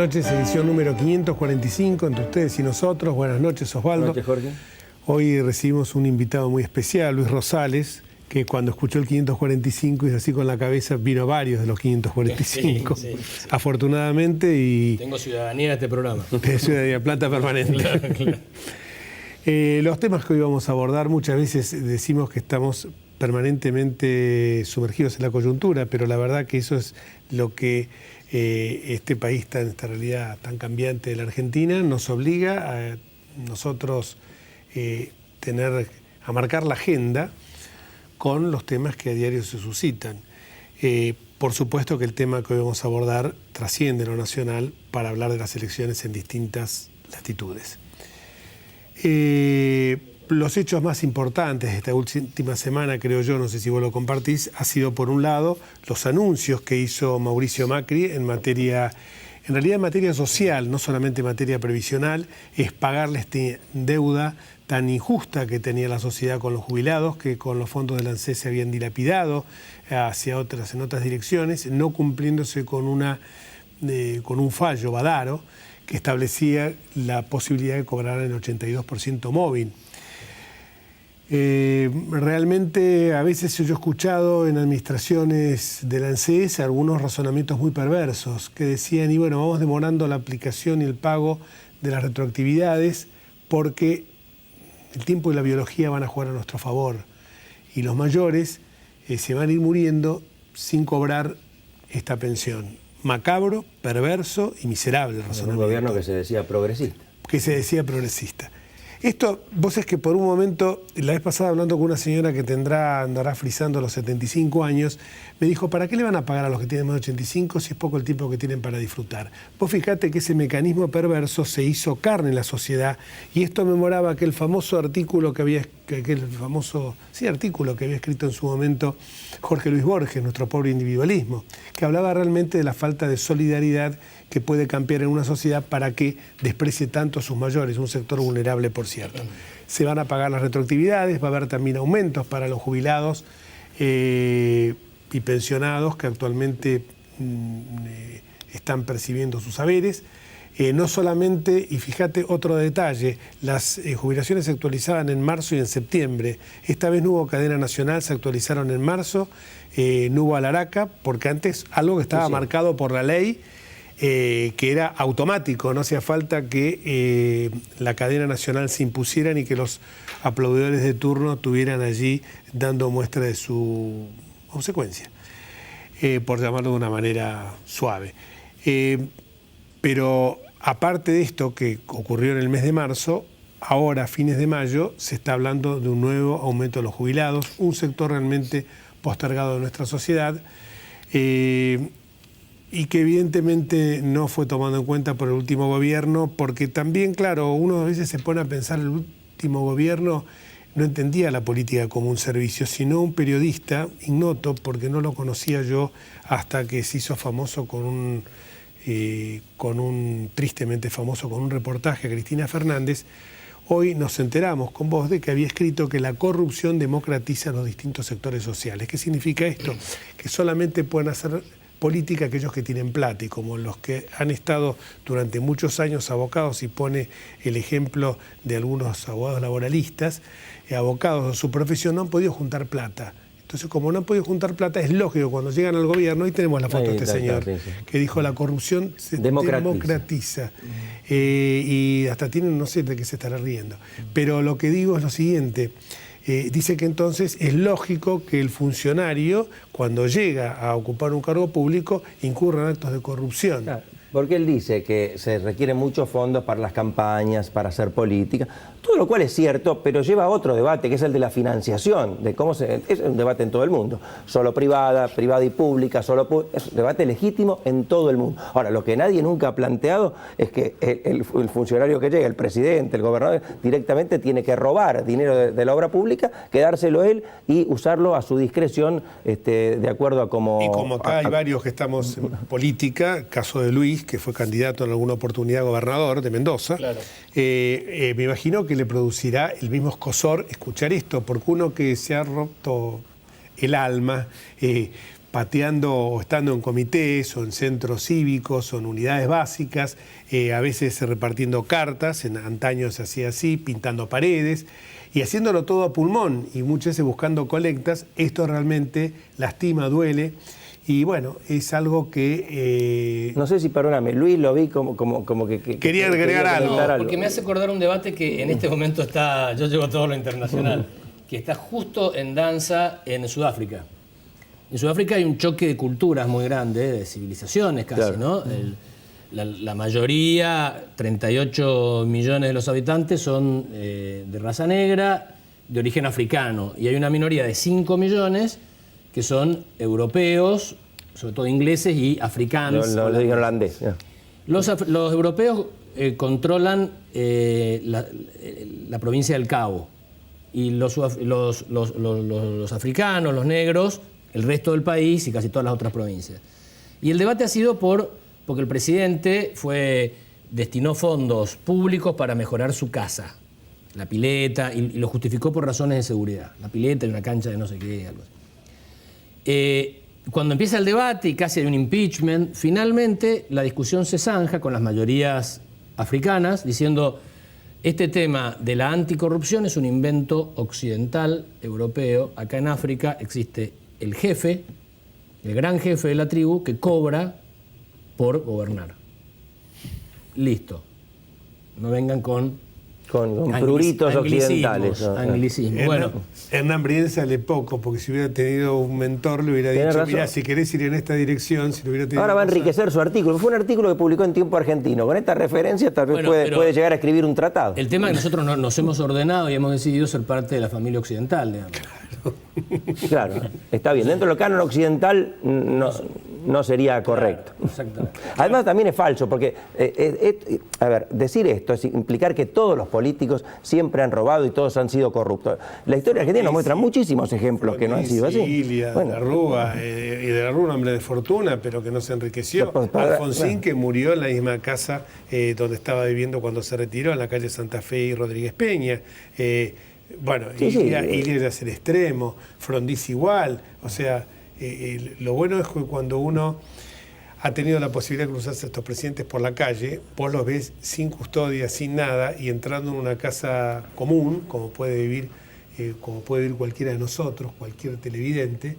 noches, edición número 545, entre ustedes y nosotros. Buenas noches, Osvaldo. Buenas noches, Jorge. Hoy recibimos un invitado muy especial, Luis Rosales, que cuando escuchó el 545 y así con la cabeza, vino varios de los 545, sí. Afortunadamente. Y tengo ciudadanía en este programa. Ciudadanía, planta permanente. Claro. Los temas que hoy vamos a abordar, muchas veces decimos que estamos permanentemente sumergidos en la coyuntura, pero la verdad que eso es lo que este país, esta realidad tan cambiante de la Argentina, nos obliga a nosotros a marcar la agenda con los temas que a diario se suscitan. Por supuesto que el tema que hoy vamos a abordar trasciende lo nacional para hablar de las elecciones en distintas latitudes. Los hechos más importantes de esta última semana, creo yo, no sé si vos lo compartís, ha sido por un lado los anuncios que hizo Mauricio Macri en realidad en materia social, no solamente en materia previsional, es pagarle esta deuda tan injusta que tenía la sociedad con los jubilados, que con los fondos del ANSES se habían dilapidado en otras direcciones, no cumpliéndose con un fallo Badaro que establecía la posibilidad de cobrar el 82% móvil. Realmente a veces yo he escuchado en administraciones del ANSES algunos razonamientos muy perversos que decían, y bueno, vamos demorando la aplicación y el pago de las retroactividades porque el tiempo y la biología van a jugar a nuestro favor y los mayores se van a ir muriendo sin cobrar esta pensión. Macabro, perverso y miserable razonamiento. Un gobierno que se decía progresista. Esto, vos es que por un momento, la vez pasada hablando con una señora que andará frisando los 75 años, me dijo, ¿para qué le van a pagar a los que tienen más de 85 si es poco el tiempo que tienen para disfrutar? Vos fijate que ese mecanismo perverso se hizo carne en la sociedad y esto memoraba aquel famoso artículo que había escrito en su momento Jorge Luis Borges, Nuestro pobre individualismo, que hablaba realmente de la falta de solidaridad que puede campear en una sociedad para que desprecie tanto a sus mayores, un sector vulnerable, por cierto. Se van a pagar las retroactividades, va a haber también aumentos para los jubilados y pensionados que actualmente están percibiendo sus haberes. No solamente, y fíjate otro detalle, las jubilaciones se actualizaban en marzo y en septiembre. Esta vez no hubo cadena nacional, se actualizaron en marzo, no hubo alaraca, porque antes algo que estaba marcado por la ley, que era automático, no hacía falta que la cadena nacional se impusiera ni que los aplaudidores de turno estuvieran allí dando muestra de su consecuencia, por llamarlo de una manera suave. Pero aparte de esto que ocurrió en el mes de marzo, ahora a fines de mayo se está hablando de un nuevo aumento de los jubilados, un sector realmente postergado de nuestra sociedad, y que evidentemente no fue tomado en cuenta por el último gobierno, porque también, claro, uno a veces se pone a pensar, el último gobierno no entendía la política como un servicio, sino un periodista ignoto, porque no lo conocía yo hasta que se hizo famoso tristemente famoso, con un reportaje a Cristina Fernández. Hoy nos enteramos con vos de que había escrito que la corrupción democratiza los distintos sectores sociales. ¿Qué significa esto? Que solamente pueden hacer política aquellos que tienen plata y como los que han estado durante muchos años abocados, y pone el ejemplo de algunos abogados laboralistas, abocados a su profesión, no han podido juntar plata. Entonces, como no han podido juntar plata, es lógico, cuando llegan al gobierno, ahí tenemos la foto de este señor, que dijo la corrupción se democratiza. Y hasta tienen, no sé de qué se estará riendo. Pero lo que digo es lo siguiente, dice que entonces es lógico que el funcionario, cuando llega a ocupar un cargo público, incurra en actos de corrupción. Claro, porque él dice que se requieren muchos fondos para las campañas, para hacer política, todo lo cual es cierto, pero lleva a otro debate, que es el de la financiación, de cómo es un debate en todo el mundo, solo privada y pública, es un debate legítimo en todo el mundo. Ahora, lo que nadie nunca ha planteado es que el funcionario que llega, el presidente, el gobernador, directamente tiene que robar dinero de la obra pública, quedárselo él y usarlo a su discreción, de acuerdo a cómo... Y como acá hay varios que estamos en política, caso de Luis, que fue candidato en alguna oportunidad a gobernador de Mendoza, claro. Me imagino que le producirá el mismo escozor escuchar esto, porque uno que se ha roto el alma, pateando o estando en comités o en centros cívicos o en unidades básicas, a veces repartiendo cartas, en antaño se hacía así, pintando paredes y haciéndolo todo a pulmón y muchas veces buscando colectas. Esto realmente lastima, duele. Y bueno, es algo que... No sé si, perdóname, Luis lo vi como que quería agregar algo. No, porque me hace acordar un debate que en este momento está, yo llevo todo lo internacional, que está justo en danza en Sudáfrica. En Sudáfrica hay un choque de culturas muy grande, de civilizaciones casi, claro, ¿no? La mayoría, 38 millones de los habitantes, son de raza negra, de origen africano, y hay una minoría de 5 millones que son europeos, sobre todo ingleses y africanos. Lo dije holandés. Yeah. Los europeos controlan la provincia del Cabo y los africanos, los negros, el resto del país y casi todas las otras provincias. Y el debate ha sido porque el presidente destinó fondos públicos para mejorar su casa, la pileta, y lo justificó por razones de seguridad. La pileta y una cancha de no sé qué, algo así. Cuando empieza el debate y casi hay un impeachment, finalmente la discusión se zanja con las mayorías africanas diciendo este tema de la anticorrupción es un invento occidental, europeo. Acá en África existe el jefe, el gran jefe de la tribu que cobra por gobernar. Listo. No vengan con pruritos occidentales. Anglicismos. Bueno, Hernán Brienza sale poco, porque si hubiera tenido un mentor le hubiera dicho, mira, si querés ir en esta dirección, si lo hubiera tenido... Ahora va a enriquecer su artículo. Fue un artículo que publicó en Tiempo Argentino. Con esta referencia tal vez puede llegar a escribir un tratado. El tema es que nosotros nos hemos ordenado y hemos decidido ser parte de la familia occidental, digamos. Claro, está bien. Dentro del canon occidental no sería correcto. Claro, exactamente. Además también es falso, porque, a ver, decir esto es implicar que todos los políticos siempre han robado y todos han sido corruptos. La historia argentina nos muestra muchísimos ejemplos que no han sido así. Sicilia, bueno. de la Rúa, y de la Rúa un hombre de fortuna, pero que no se enriqueció. Alfonsín, que murió en la misma casa donde estaba viviendo cuando se retiró, en la calle Santa Fe y Rodríguez Peña. Bueno, Ilia de ser extremo, Frondizi igual. O sea, lo bueno es que cuando uno ha tenido la posibilidad de cruzarse a estos presidentes por la calle, vos los ves sin custodia, sin nada, y entrando en una casa común, como puede vivir cualquiera de nosotros, cualquier televidente,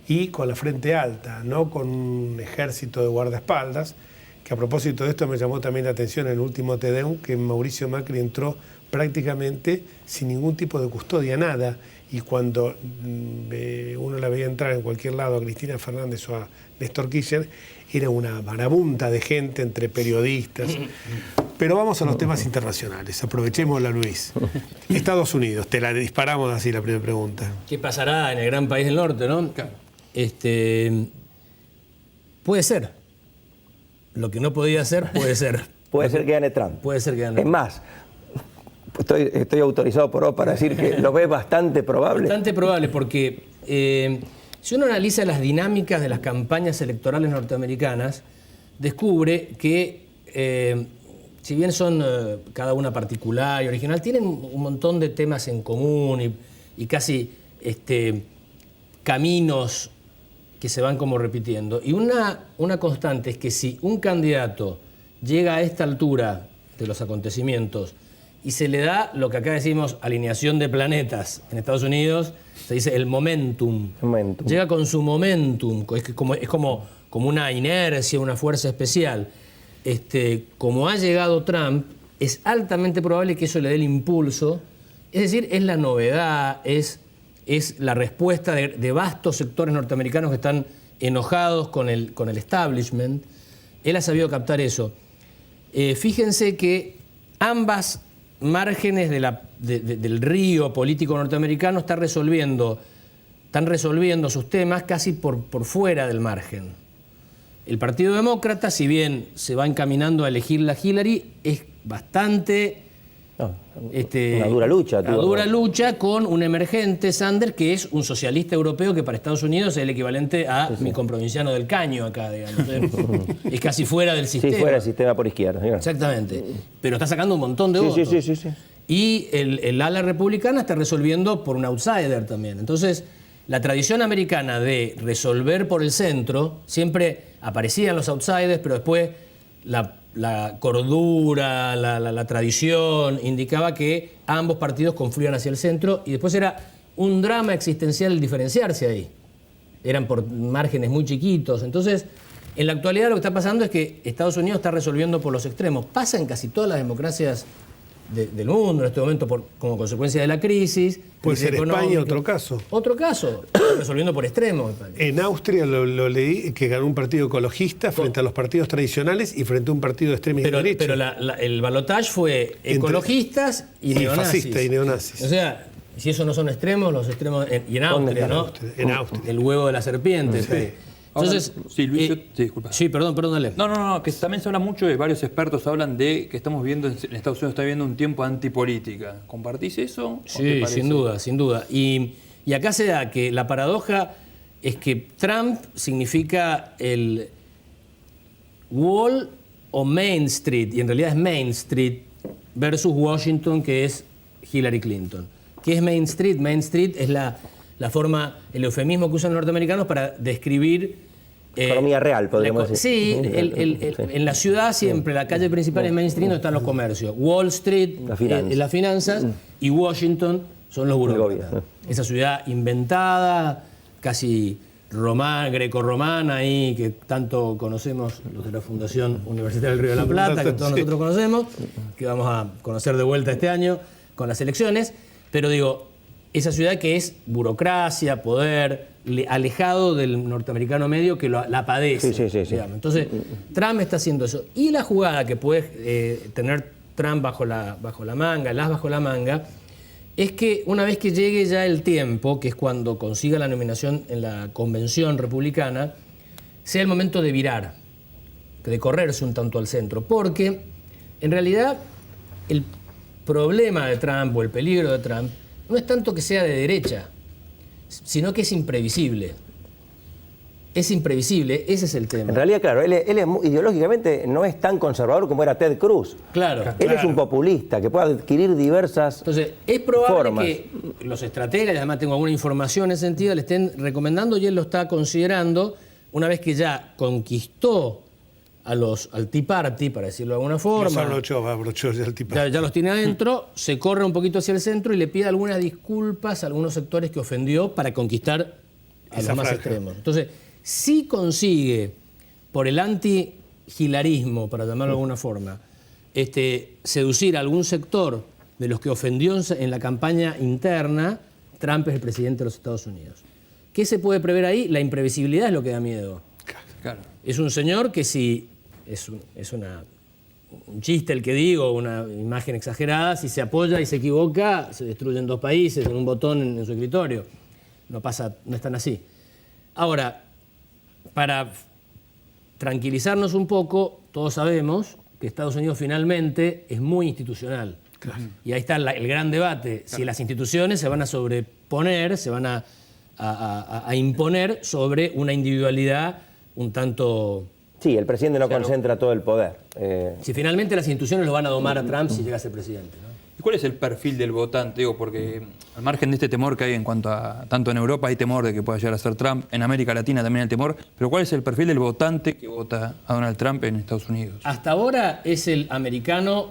y con la frente alta, no con un ejército de guardaespaldas, que a propósito de esto me llamó también la atención en el último Tedeum, que Mauricio Macri entró prácticamente sin ningún tipo de custodia, nada, y cuando uno la veía entrar en cualquier lado a Cristina Fernández o a Néstor Kirchner, era una marabunta de gente entre periodistas. Pero vamos a los temas internacionales, aprovechémosla, Luis. Estados Unidos, te la disparamos así la primera pregunta. ¿Qué pasará en el gran país del norte, no? Claro. Puede ser. Lo que no podía ser, puede ser. Puede ser que gane Trump. Puede ser que gane Trump. Es más, estoy autorizado por vos para decir que lo ves bastante probable. Bastante probable, porque si uno analiza las dinámicas de las campañas electorales norteamericanas, descubre que, si bien son cada una particular y original, tienen un montón de temas en común y casi caminos que se van como repitiendo. Y una constante es que si un candidato llega a esta altura de los acontecimientos y se le da lo que acá decimos alineación de planetas en Estados Unidos, se dice el momentum. Llega con su momentum, es como una inercia, una fuerza especial. Como ha llegado Trump, es altamente probable que eso le dé el impulso. Es decir, es la novedad, es la respuesta de vastos sectores norteamericanos que están enojados con el establishment. Él ha sabido captar eso. Fíjense que ambas márgenes del río político norteamericano están resolviendo sus temas casi por fuera del margen. El Partido Demócrata, si bien se va encaminando a elegir la Hillary, es bastante... una dura lucha. Una dura lucha con un emergente, Sanders, que es un socialista europeo que para Estados Unidos es el equivalente a mi comprovinciano del Caño acá, digamos. Es casi fuera del sistema. Sí, fuera del sistema por izquierda. Digamos. Exactamente. Pero está sacando un montón de votos. Sí. Y el ala republicana está resolviendo por un outsider también. Entonces, la tradición americana de resolver por el centro, siempre aparecían los outsiders, pero después la cordura, la tradición indicaba que ambos partidos confluían hacia el centro y después era un drama existencial el diferenciarse ahí. Eran por márgenes muy chiquitos. Entonces, en la actualidad lo que está pasando es que Estados Unidos está resolviendo por los extremos. Pasa en casi todas las democracias del mundo en este momento como consecuencia de la crisis. Puede ser España otro caso. Otro caso, está resolviendo por extremos. En Austria lo leí, que ganó un partido ecologista frente a los partidos tradicionales y frente a un partido de extrema derecha. Pero el balotaje fue ecologistas y neonazis. Fascistas y neonazis. O sea, si esos no son extremos, los extremos... y en Austria, ¿no? En Austria. El huevo de la serpiente. Sí. Entonces, ahora, sí, Luis, sí, disculpa. Sí, perdón, dale. No, que también se habla mucho, de varios expertos hablan de que estamos viendo, en Estados Unidos está viendo un tiempo antipolítica. ¿Compartís eso? Sí, sin duda. Y acá se da que la paradoja es que Trump significa el Wall o Main Street, y en realidad es Main Street versus Washington, que es Hillary Clinton. ¿Qué es Main Street? Main Street es la forma, el eufemismo que usan los norteamericanos para describir... economía real, podríamos decir. Sí, en la ciudad siempre la calle principal es Main Street, donde están los comercios. Wall Street es las finanzas y Washington son los burócratas. Esa ciudad inventada, casi greco-romana ahí, que tanto conocemos los de la Fundación Universitaria del Río de la Plata, que todos nosotros conocemos, que vamos a conocer de vuelta este año con las elecciones. Pero digo, esa ciudad que es burocracia, poder, alejado del norteamericano medio que la padece. Sí. Entonces, Trump está haciendo eso. Y la jugada que puede tener Trump bajo la manga, es que una vez que llegue ya el tiempo, que es cuando consiga la nominación en la convención republicana, sea el momento de virar, de correrse un tanto al centro. Porque, en realidad, el problema de Trump o el peligro de Trump no es tanto que sea de derecha, sino que es imprevisible. Es imprevisible, ese es el tema. En realidad, claro, él ideológicamente no es tan conservador como era Ted Cruz. Claro. Él es un populista que puede adquirir diversas Entonces, es probable formas. que los estrategas, y además tengo alguna información en ese sentido, le estén recomendando y él lo está considerando, una vez que ya conquistó al Tea Party, para decirlo de alguna forma. Ya los tiene adentro, se corre un poquito hacia el centro y le pide algunas disculpas a algunos sectores que ofendió para conquistar a los más extremos. Entonces, si consigue, por el anti-hilarismo, para llamarlo de alguna forma, seducir a algún sector de los que ofendió en la campaña interna, Trump es el presidente de los Estados Unidos. ¿Qué se puede prever ahí? La imprevisibilidad es lo que da miedo. Claro. Es un señor que si es un chiste el que digo, una imagen exagerada, si se apoya y se equivoca, se destruyen 2 países en un botón en su escritorio. No es tan así. Ahora, para tranquilizarnos un poco, todos sabemos que Estados Unidos finalmente es muy institucional. Claro. Y ahí está el gran debate, si las instituciones se van a sobreponer, se van a imponer sobre una individualidad un tanto... Sí, el presidente no concentra todo el poder. Si finalmente las instituciones lo van a domar a Trump si llega a ser presidente, ¿no? ¿Y cuál es el perfil del votante? Digo, porque al margen de este temor que hay en cuanto a... Tanto en Europa hay temor de que pueda llegar a ser Trump, en América Latina también hay temor, pero ¿cuál es el perfil del votante que vota a Donald Trump en Estados Unidos? Hasta ahora es el americano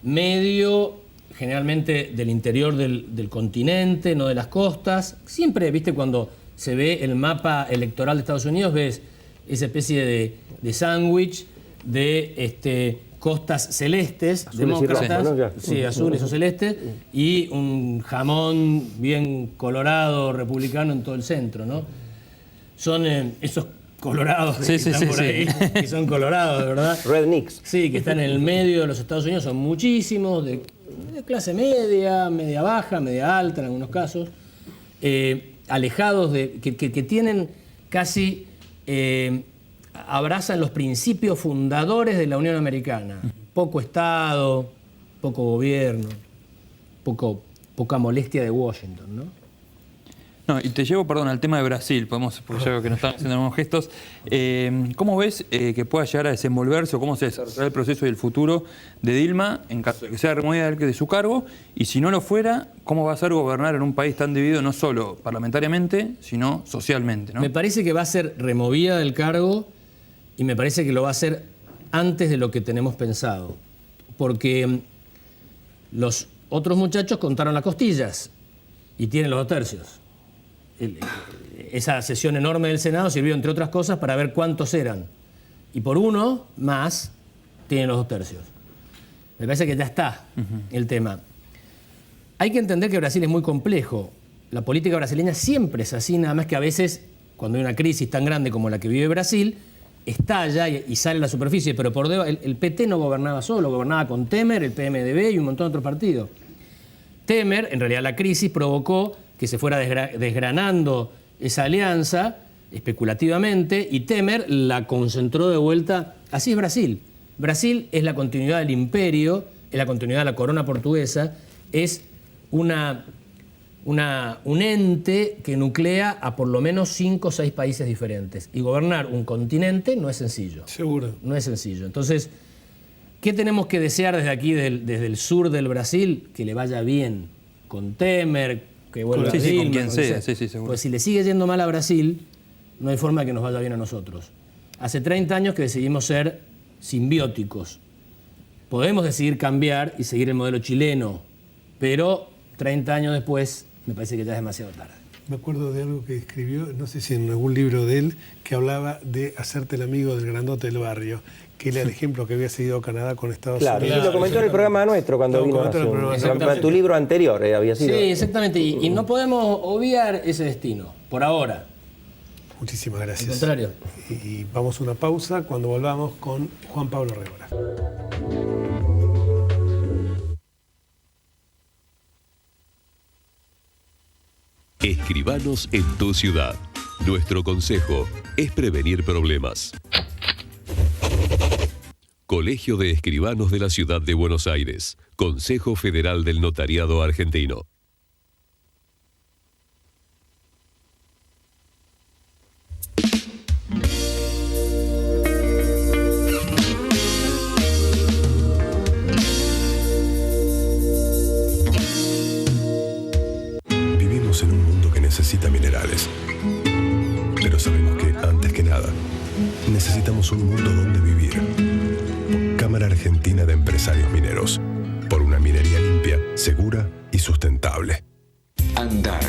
medio, generalmente del interior del continente, no de las costas. Siempre, viste, cuando se ve el mapa electoral de Estados Unidos, ves esa especie de sándwich de costas celestes, azules demócratas, y rojos, ¿no? Sí, azules o celestes, y un jamón bien colorado republicano en todo el centro, ¿no? Son esos colorados que están por ahí, que son colorados, de verdad. Rednecks. Sí, que están en el medio de los Estados Unidos, son muchísimos, de clase media, media baja, media alta en algunos casos, alejados que tienen casi... abrazan los principios fundadores de la Unión Americana. Poco Estado, poco gobierno, poca molestia de Washington, ¿no? No, y te llevo, perdón, al tema de Brasil, porque ya veo que nos están haciendo algunos gestos. ¿Cómo ves que pueda llegar a desenvolverse o cómo se desarrollará el proceso y el futuro de Dilma en caso de que sea removida de su cargo? Y si no lo fuera, ¿cómo va a ser gobernar en un país tan dividido no solo parlamentariamente, sino socialmente, ¿no? Me parece que va a ser removida del cargo y me parece que lo va a hacer antes de lo que tenemos pensado. Porque los otros muchachos contaron las costillas y tienen los 2 tercios. Esa sesión enorme del Senado sirvió, entre otras cosas, para ver cuántos eran. Y por uno más tienen los 2 tercios. Me parece que ya está el tema. Hay que entender que Brasil es muy complejo. La política brasileña siempre es así, nada más que a veces, cuando hay una crisis tan grande como la que vive Brasil, estalla y sale a la superficie. Pero por debajo, el PT no gobernaba solo, gobernaba con Temer, el PMDB y un montón de otros partidos. Temer, en realidad la crisis provocó que se fuera desgranando esa alianza especulativamente y Temer la concentró de vuelta. Así es Brasil. Brasil es la continuidad del imperio, es la continuidad de la corona portuguesa, es un ente que nuclea a por lo menos 5 o 6 países diferentes. Y gobernar un continente no es sencillo. Seguro. No es sencillo. Entonces, ¿qué tenemos que desear desde aquí, desde el sur del Brasil? Que le vaya bien con Temer, que vuelva Sí, a sí, Dilma, con quien sea, sí, seguro. Pues si le sigue yendo mal a Brasil, no hay forma de que nos vaya bien a nosotros. Hace 30 años que decidimos ser simbióticos. Podemos decidir cambiar y seguir el modelo chileno, pero 30 años después me parece que ya es demasiado tarde. Me acuerdo de algo que escribió, no sé si en algún libro de él, que hablaba de hacerte el amigo del grandote del barrio, que era el ejemplo que había seguido Canadá con Estados Claro, Unidos. y lo comentó en el programa nuestro cuando Lo vino. comentó en el programa. En tu libro anterior había sido. Sí, exactamente. Y no podemos obviar ese destino, por ahora. Muchísimas Al gracias. contrario. Y vamos a una pausa cuando volvamos con Juan Pablo Révora. Escribanos en tu ciudad. Nuestro consejo es prevenir problemas. Colegio de Escribanos de la Ciudad de Buenos Aires. Consejo Federal del Notariado Argentino. Vivimos en un mundo que necesita minerales. Pero sabemos que, antes que nada, necesitamos un mundo donde vivir. Cámara Argentina de Empresarios Mineros. Por una minería limpia, segura y sustentable. Andar,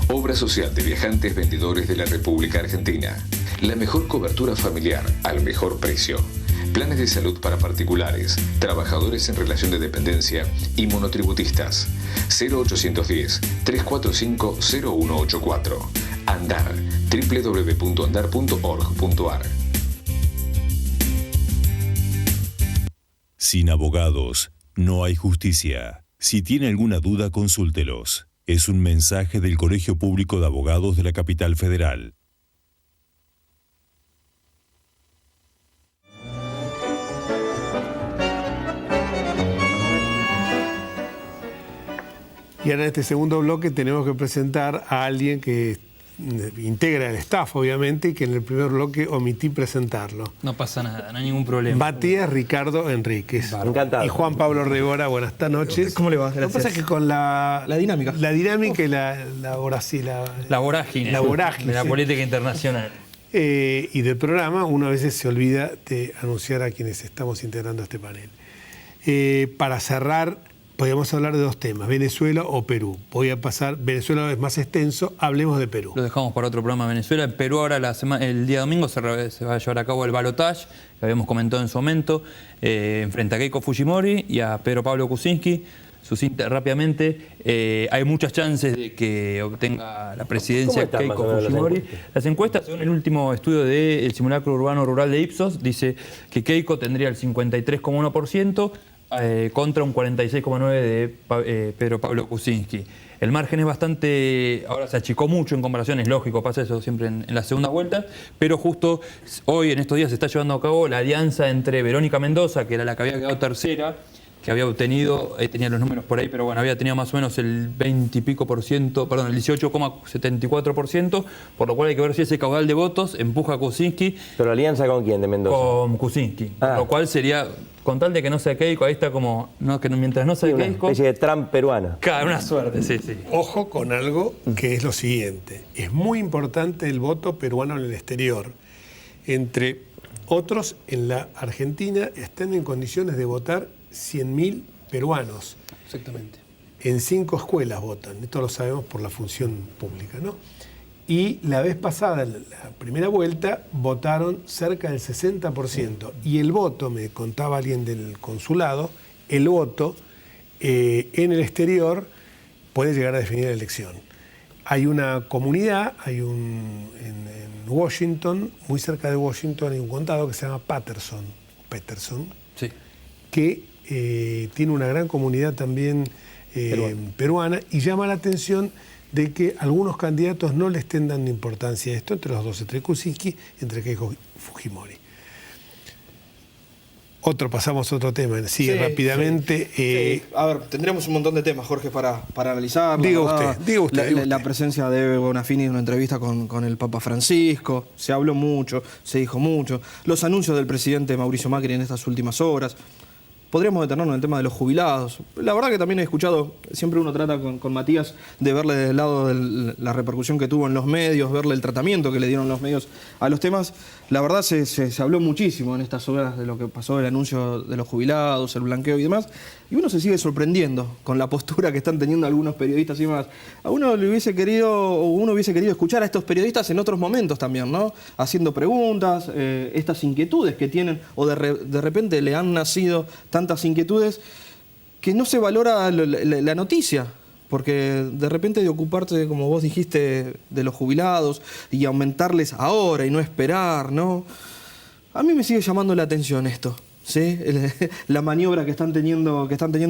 obra social de viajantes vendedores de la República Argentina. La mejor cobertura familiar al mejor precio. Planes de salud para particulares, trabajadores en relación de dependencia y monotributistas. 0810-345-0184. Andar, www.andar.org.ar. Sin abogados, no hay justicia. Si tiene alguna duda, consúltelos. Es un mensaje del Colegio Público de Abogados de la Capital Federal. Y ahora en este segundo bloque tenemos que presentar a alguien que integra el staff, obviamente, y que en el primer bloque omití presentarlo. No pasa nada, no hay ningún problema. Matías Ricardo Enríquez. Encantado. Y Juan Pablo Révora, buenas noches. ¿Cómo le va? Lo que Gracias. pasa es que con la dinámica. La dinámica y la vorágine. La vorágine, de la sí. política internacional. Y del programa, uno a veces se olvida de anunciar a quienes estamos integrando este panel. Para cerrar, podríamos hablar de 2 temas, Venezuela o Perú. Voy a pasar, Venezuela es más extenso, hablemos de Perú. Lo dejamos para otro programa de Venezuela. En Perú ahora el día domingo se va a llevar a cabo el balotaje, que habíamos comentado en su momento, frente a Keiko Fujimori y a Pedro Pablo Kuczynski. Rápidamente, hay muchas chances de que obtenga la presidencia ¿Cómo están Keiko más o menos Fujimori. Las encuestas, según el último estudio del simulacro urbano rural de Ipsos, dice que Keiko tendría el 53,1%, contra un 46,9% de Pedro Pablo Kuczynski. El margen es bastante, ahora se achicó mucho en comparación, es lógico, pasa eso siempre en la segunda vuelta, pero justo hoy, en estos días, se está llevando a cabo la alianza entre Verónica Mendoza, que era la que había quedado tercera, que había obtenido, tenía los números por ahí, pero bueno, había tenido más o menos el 20 y pico por ciento, perdón, el 18,74%, por lo cual hay que ver si ese caudal de votos empuja a Kuczynski. ¿Pero alianza con quién de Mendoza? Con Kuczynski, lo cual sería, con tal de que no sea Keiko, ahí está como, no, que mientras no sea una Keiko... especie de Trump peruana. Claro, una suerte, sí. Ojo con algo que es lo siguiente. Es muy importante el voto peruano en el exterior. Entre otros, en la Argentina están en condiciones de votar 100.000 peruanos. Exactamente. En 5 escuelas votan. Esto lo sabemos por la función pública, ¿no? Y la vez pasada, en la primera vuelta, votaron cerca del 60%. Y el voto, me contaba alguien del consulado, el voto en el exterior puede llegar a definir la elección. Hay una comunidad, en Washington, muy cerca de Washington, hay un condado que se llama Peterson, Sí. que tiene una gran comunidad también peruana, y llama la atención de que algunos candidatos no le estén dando importancia a esto, entre los dos, entre Kuczynski y entre Keiko Fujimori. Pasamos a otro tema, sigue rápidamente. Sí. A ver, tendremos un montón de temas, Jorge, para analizar. Diga usted. La presencia de Eve Bonafini en una entrevista con el Papa Francisco, se habló mucho, se dijo mucho. Los anuncios del presidente Mauricio Macri en estas últimas horas. Podríamos detenernos en el tema de los jubilados. La verdad que también he escuchado, siempre uno trata con Matías de verle del lado de la repercusión que tuvo en los medios, verle el tratamiento que le dieron los medios a los temas. La verdad se habló muchísimo en estas horas de lo que pasó, el anuncio de los jubilados, el blanqueo y demás. Y uno se sigue sorprendiendo con la postura que están teniendo algunos periodistas y demás. A uno hubiese querido escuchar a estos periodistas en otros momentos también, ¿no? Haciendo preguntas, estas inquietudes que tienen, o de repente le han nacido tantas inquietudes que no se valora la noticia. Porque de repente de ocuparte, como vos dijiste, de los jubilados y aumentarles ahora y no esperar, ¿no? A mí me sigue llamando la atención esto, ¿sí? La maniobra que están teniendo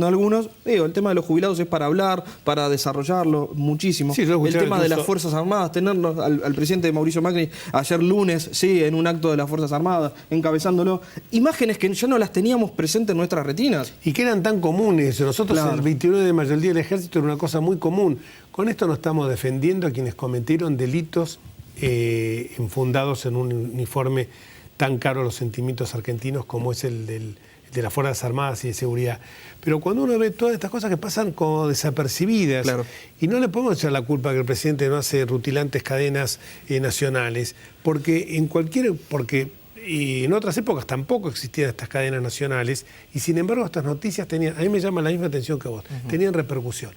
algunos. Digo, el tema de los jubilados es para hablar, para desarrollarlo muchísimo. Sí, el tema de las Fuerzas Armadas, tenernos al presidente Mauricio Macri ayer lunes, sí, en un acto de las Fuerzas Armadas, encabezándolo. Imágenes que ya no las teníamos presentes en nuestras retinas. Y que eran tan comunes. Nosotros el 29 de mayo, el Día del Ejército, era una cosa muy común. Con esto no estamos defendiendo a quienes cometieron delitos infundados en un uniforme tan caro a los sentimientos argentinos como es el de las Fuerzas Armadas y de Seguridad. Pero cuando uno ve todas estas cosas que pasan como desapercibidas, y no le podemos echar la culpa que el presidente no hace rutilantes cadenas nacionales, porque en otras épocas tampoco existían estas cadenas nacionales, y sin embargo estas noticias tenían, a mí me llama la misma atención que vos, tenían repercusión.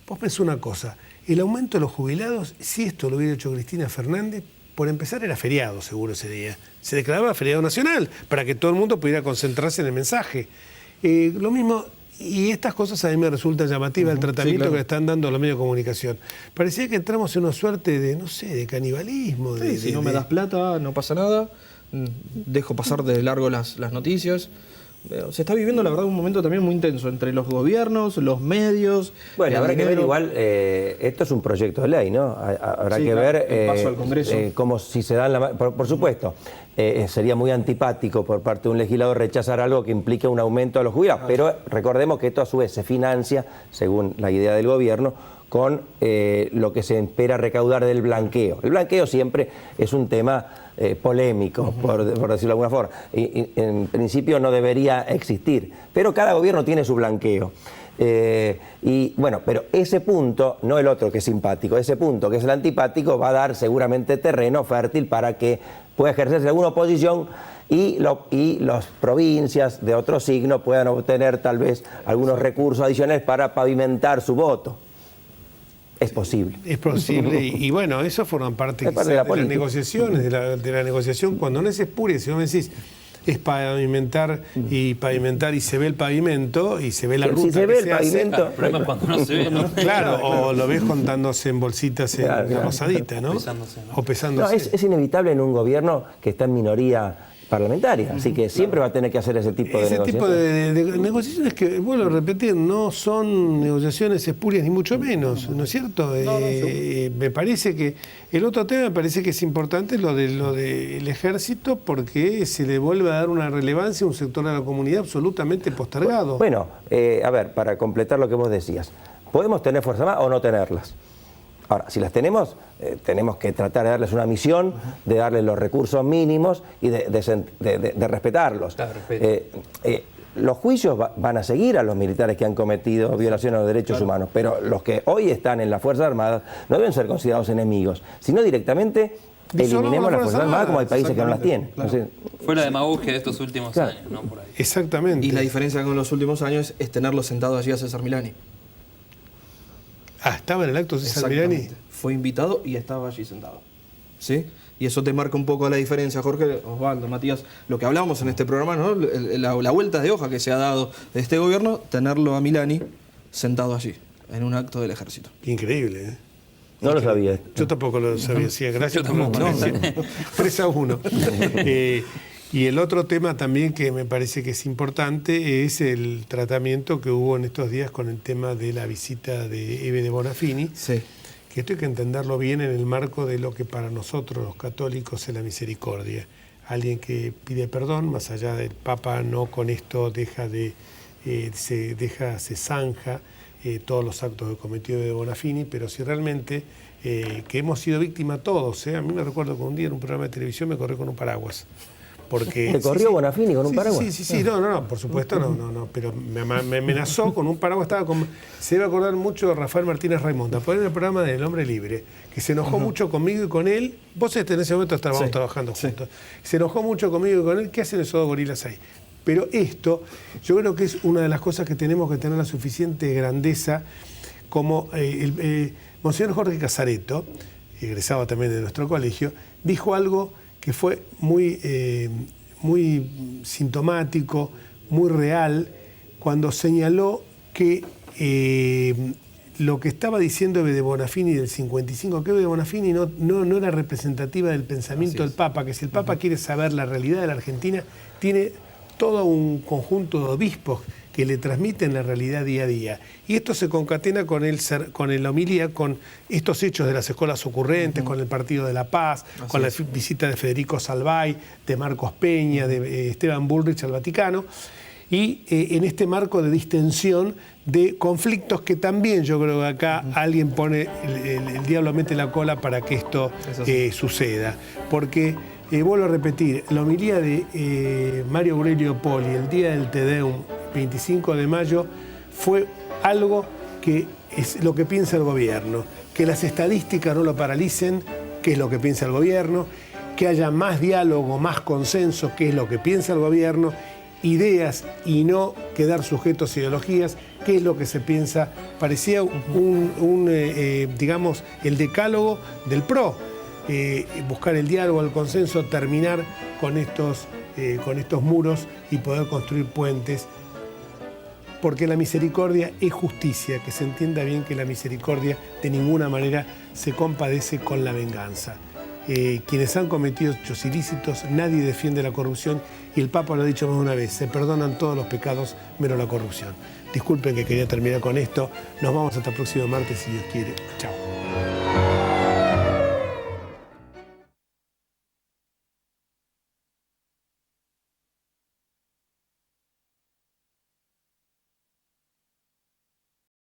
Vos pensás una cosa, el aumento de los jubilados, si esto lo hubiera hecho Cristina Fernández, por empezar era feriado seguro ese día. Se declaraba feriado nacional para que todo el mundo pudiera concentrarse en el mensaje. Lo mismo, y estas cosas a mí me resulta llamativa el tratamiento que le están dando a los medios de comunicación. Parecía que entramos en una suerte de, no sé, de canibalismo. Si no me das plata, no pasa nada. Dejo pasar de largo las noticias. Se está viviendo, la verdad, un momento también muy intenso entre los gobiernos, los medios. Bueno, habrá que ver igual, esto es un proyecto de ley, ¿no? Habrá que ver el paso al Congreso. Cómo si se dan por supuesto, sería muy antipático por parte de un legislador rechazar algo que implique un aumento de los jubilados, pero recordemos que esto a su vez se financia, según la idea del gobierno, con lo que se espera recaudar del blanqueo. El blanqueo siempre es un tema polémico, por decirlo de alguna forma. Y en principio no debería existir, pero cada gobierno tiene su blanqueo. Y bueno, pero ese punto, no el otro que es simpático, ese punto que es el antipático va a dar seguramente terreno fértil para que pueda ejercerse alguna oposición y las provincias de otro signo puedan obtener tal vez algunos recursos adicionales para pavimentar su voto. Es posible. Es posible y bueno, eso forma parte de las negociaciones, de la negociación. Cuando no es espuria, si vos me decís, es pavimentar y se ve el pavimento y se ve la ruta. Si se ve el pavimento. El problema es cuando no se ve, ¿no? Claro, o lo ves contándose en bolsitas en la rosadita, ¿no? O pesándose. No, es inevitable en un gobierno que está en minoría parlamentaria, así que siempre va a tener que hacer ese tipo de negociaciones. Ese tipo de negociaciones que, vuelvo a repetir, no son negociaciones espurias ni mucho menos, ¿no es cierto? Me parece que el otro tema me parece que es importante lo del ejército, porque se le vuelve a dar una relevancia a un sector de la comunidad absolutamente postergado. Bueno, a ver, para completar lo que vos decías, ¿podemos tener Fuerzas Armadas o no tenerlas? Ahora, si las tenemos, tenemos que tratar de darles una misión, de darles los recursos mínimos y de respetarlos. Claro, respeto. Los juicios van a seguir a los militares que han cometido violaciones a los derechos humanos, pero los que hoy están en las Fuerzas Armadas no deben ser considerados enemigos, sino directamente eliminemos las Fuerzas Armadas como hay países que no las tienen. Claro. Fue la demagogia de estos últimos años, ¿no? Por ahí. Exactamente. Y la diferencia con los últimos años es tenerlo sentado allí a César Milani. ¿Estaba en el acto César Milani? Fue invitado y estaba allí sentado. ¿Sí? Y eso te marca un poco la diferencia, Jorge, Osvaldo, Matías, lo que hablábamos en este programa, ¿no? La vuelta de hoja que se ha dado de este gobierno, tenerlo a Milani sentado allí, en un acto del ejército. Increíble, ¿eh? No lo sabía esto. Yo tampoco lo sabía, sí, gracias Yo por la tampoco. noticia. 3-1. Y el otro tema también que me parece que es importante es el tratamiento que hubo en estos días con el tema de la visita de Eve de Bonafini, Sí. que esto hay que entenderlo bien en el marco de lo que para nosotros los católicos es la misericordia. Alguien que pide perdón, más allá del Papa, no con esto se zanja todos los actos que cometió de Bonafini, pero si realmente que hemos sido víctimas todos. A mí me recuerdo que un día en un programa de televisión me corrí con un paraguas. Porque, ¿Te corrió Bonafini con un paraguas? Sí, no, por supuesto no, pero me amenazó con un paraguas, se debe acordar mucho de Rafael Martínez Raimonda, por el programa del Hombre Libre, que se enojó mucho conmigo y con él, vos en ese momento estábamos trabajando juntos, se enojó mucho conmigo y con él, ¿qué hacen esos dos gorilas ahí? Pero esto, yo creo que es una de las cosas que tenemos que tener la suficiente grandeza, como Monseñor Jorge Casareto, egresado también de nuestro colegio, dijo algo que fue muy sintomático, muy real, cuando señaló que lo que estaba diciendo Eve de Bonafini del 55, que Eve de Bonafini no era representativa del pensamiento del Papa, que si el Papa quiere saber la realidad de la Argentina, tiene todo un conjunto de obispos que le transmiten la realidad día a día. Y esto se concatena con la homilía, con estos hechos de las escuelas ocurrentes, con el Partido de la Paz, con la visita de Federico Salvay, de Marcos Peña, de Esteban Bullrich al Vaticano, y en este marco de distensión de conflictos que también yo creo que acá alguien pone, el diablo mete la cola para que esto suceda. Porque, vuelvo a repetir, la homilía de Mario Aurelio Poli, el día del Te Deum, 25 de mayo, fue algo que es lo que piensa el gobierno, que las estadísticas no lo paralicen, que es lo que piensa el gobierno, que haya más diálogo, más consenso, que es lo que piensa el gobierno, ideas y no quedar sujetos a ideologías, que es lo que se piensa. Parecía digamos, el decálogo del PRO, buscar el diálogo, el consenso, terminar con estos muros y poder construir puentes. Porque la misericordia es justicia, que se entienda bien que la misericordia de ninguna manera se compadece con la venganza. Quienes han cometido hechos ilícitos, nadie defiende la corrupción y el Papa lo ha dicho más de una vez, se perdonan todos los pecados menos la corrupción. Disculpen que quería terminar con esto, nos vamos hasta el próximo martes si Dios quiere. Chao.